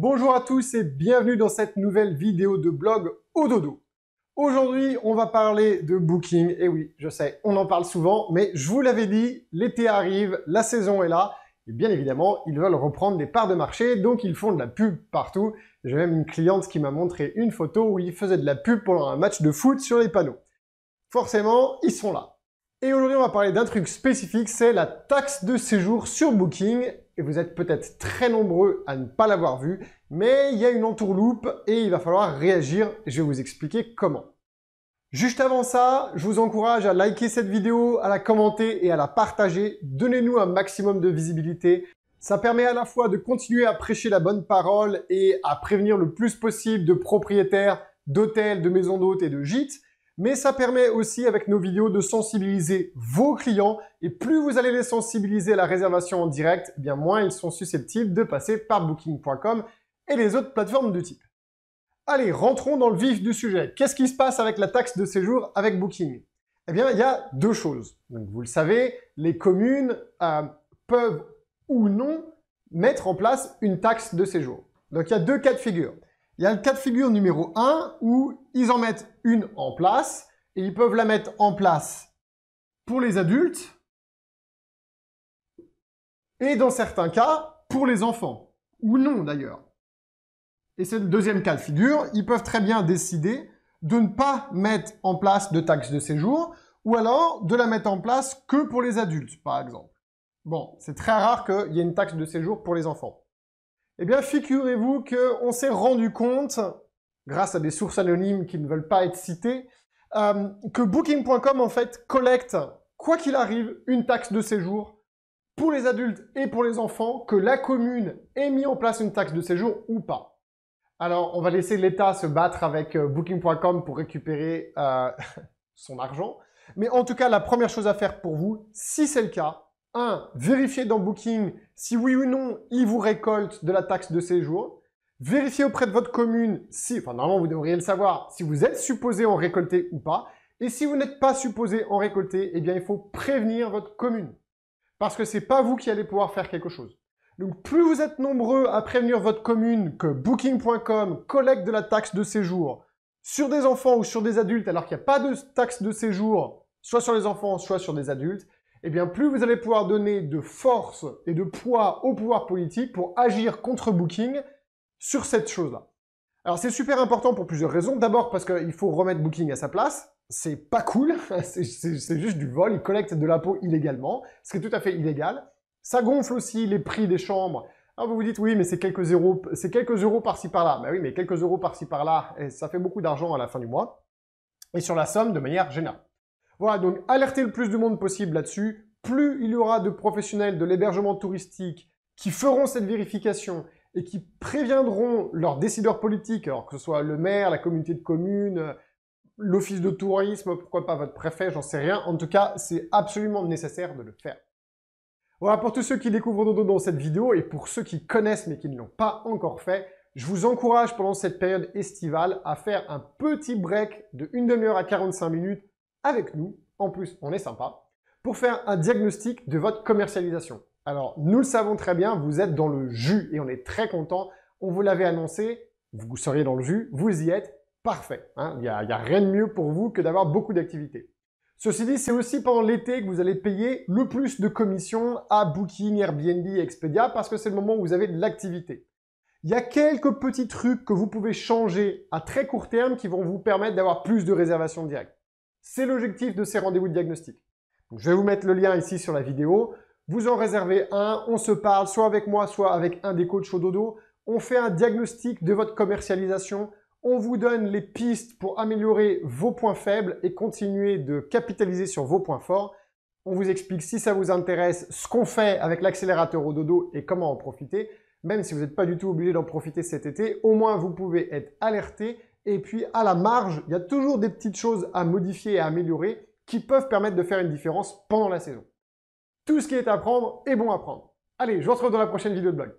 Bonjour à tous et bienvenue dans cette nouvelle vidéo de blog au dodo. Aujourd'hui, on va parler de Booking. Et oui, je sais, on en parle souvent, mais je vous l'avais dit, l'été arrive, la saison est là. Et bien évidemment, ils veulent reprendre des parts de marché, donc ils font de la pub partout. J'ai même une cliente qui m'a montré une photo où ils faisaient de la pub pendant un match de foot sur les panneaux. Forcément, ils sont là. Et aujourd'hui, on va parler d'un truc spécifique, c'est la taxe de séjour sur Booking. Et vous êtes peut-être très nombreux à ne pas l'avoir vu, mais il y a une entourloupe et il va falloir réagir. Je vais vous expliquer comment. Juste avant ça, je vous encourage à liker cette vidéo, à la commenter et à la partager. Donnez-nous un maximum de visibilité. Ça permet à la fois de continuer à prêcher la bonne parole et à prévenir le plus possible de propriétaires d'hôtels, de maisons d'hôtes et de gîtes. Mais ça permet aussi, avec nos vidéos, de sensibiliser vos clients. Et plus vous allez les sensibiliser à la réservation en direct, bien moins ils sont susceptibles de passer par Booking.com et les autres plateformes du type. Allez, rentrons dans le vif du sujet. Qu'est-ce qui se passe avec la taxe de séjour avec Booking? Eh bien, il y a deux choses. Donc, vous le savez, les communes peuvent ou non mettre en place une taxe de séjour. Donc, il y a deux cas de figure. Il y a le cas de figure numéro 1 où ils en mettent une en place et ils peuvent la mettre en place pour les adultes et dans certains cas pour les enfants, ou non d'ailleurs. Et c'est le deuxième cas de figure, ils peuvent très bien décider de ne pas mettre en place de taxe de séjour ou alors de la mettre en place que pour les adultes par exemple. Bon, c'est très rare qu'il y ait une taxe de séjour pour les enfants. Eh bien, figurez-vous qu'on s'est rendu compte, grâce à des sources anonymes qui ne veulent pas être citées, que Booking.com, en fait, collecte, quoi qu'il arrive, une taxe de séjour pour les adultes et pour les enfants, que la commune ait mis en place une taxe de séjour ou pas. Alors, on va laisser l'État se battre avec Booking.com pour récupérer son argent. Mais en tout cas, la première chose à faire pour vous, si c'est le cas, 1. Vérifiez dans Booking si oui ou non ils vous récoltent de la taxe de séjour. Vérifiez auprès de votre commune si, enfin normalement vous devriez le savoir, si vous êtes supposé en récolter ou pas. Et si vous n'êtes pas supposé en récolter, eh bien il faut prévenir votre commune. Parce que c'est pas vous qui allez pouvoir faire quelque chose. Donc plus vous êtes nombreux à prévenir votre commune que Booking.com collecte de la taxe de séjour sur des enfants ou sur des adultes alors qu'il n'y a pas de taxe de séjour, soit sur les enfants, soit sur des adultes, eh bien plus vous allez pouvoir donner de force et de poids au pouvoir politique pour agir contre Booking sur cette chose-là. Alors c'est super important pour plusieurs raisons. D'abord parce qu'il faut remettre Booking à sa place. C'est pas cool, c'est juste du vol, ils collectent de l'impôt illégalement, ce qui est tout à fait illégal. Ça gonfle aussi les prix des chambres. Alors vous vous dites oui mais c'est quelques euros par-ci par-là. Ben oui mais quelques euros par-ci par-là, et ça fait beaucoup d'argent à la fin du mois. Et sur la somme de manière générale. Voilà, donc alertez le plus de monde possible là-dessus. Plus il y aura de professionnels de l'hébergement touristique qui feront cette vérification et qui préviendront leurs décideurs politiques, alors que ce soit le maire, la communauté de communes, l'office de tourisme, pourquoi pas votre préfet, j'en sais rien. En tout cas, c'est absolument nécessaire de le faire. Voilà, pour tous ceux qui découvrent Dodo dans cette vidéo et pour ceux qui connaissent mais qui ne l'ont pas encore fait, je vous encourage pendant cette période estivale à faire un petit break de 1 demi-heure à 45 minutes avec nous, en plus on est sympa, pour faire un diagnostic de votre commercialisation. Alors nous le savons très bien, vous êtes dans le jus et on est très content, on vous l'avait annoncé, vous seriez dans le jus, vous y êtes, parfait. Hein, il y a rien de mieux pour vous que d'avoir beaucoup d'activités. Ceci dit, c'est aussi pendant l'été que vous allez payer le plus de commissions à Booking, Airbnb et Expedia parce que c'est le moment où vous avez de l'activité. Il y a quelques petits trucs que vous pouvez changer à très court terme qui vont vous permettre d'avoir plus de réservations directes. C'est l'objectif de ces rendez-vous de diagnostic. Donc, je vais vous mettre le lien ici sur la vidéo. Vous en réservez un, on se parle soit avec moi, soit avec un des coachs au dodo. On fait un diagnostic de votre commercialisation. On vous donne les pistes pour améliorer vos points faibles et continuer de capitaliser sur vos points forts. On vous explique si ça vous intéresse ce qu'on fait avec l'accélérateur au dodo et comment en profiter. Même si vous n'êtes pas du tout obligé d'en profiter cet été, au moins vous pouvez être alerté. Et puis, à la marge, il y a toujours des petites choses à modifier et à améliorer qui peuvent permettre de faire une différence pendant la saison. Tout ce qui est à prendre est bon à prendre. Allez, je vous retrouve dans la prochaine vidéo de blog.